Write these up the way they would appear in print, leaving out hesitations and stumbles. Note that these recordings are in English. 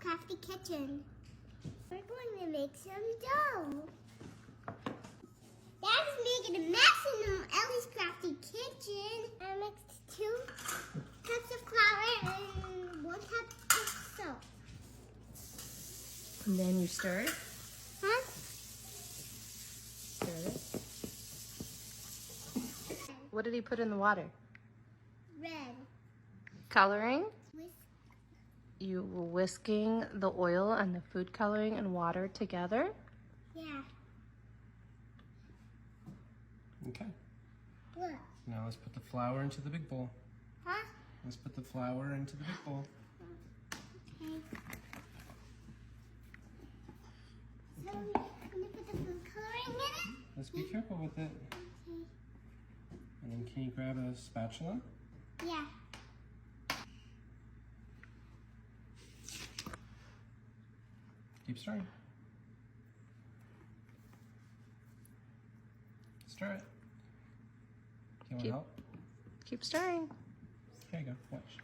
crafty kitchen. We're going to make some dough. Dad's making a mess in Ellie's crafty kitchen. I mixed 2 cups of flour and 1 cup of soap. And then you stir it. Huh? Stir it. What did he put in the water? Red. Coloring. Whisk. You were whisking the oil and the food coloring and water together. Yeah. Okay. Look. Now let's put the flour into the big bowl. Huh? Let's put the flour into the big bowl. Okay. So I'm gonna put the food coloring in it. Let's be careful with it. Okay. And then can you grab a spatula? Yeah. Keep stirring. Stir it. Do you want help? Keep stirring. Here you go. Watch.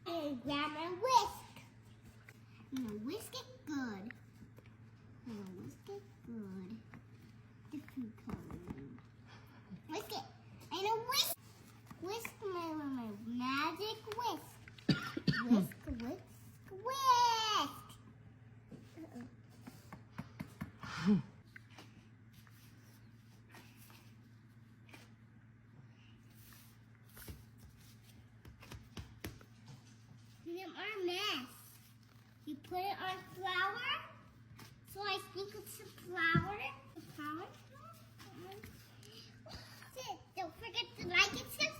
And grab my whisk. I'm gonna whisk it good. I'm gonna whisk it good. The food coloring. Whisk it. I'm gonna whisk. Whisk my magic whisk. Whisk, whisk, whisk. Our mess. You put it on flour. So I sprinkled some flour. The flour. That's it. Don't forget to like and subscribe.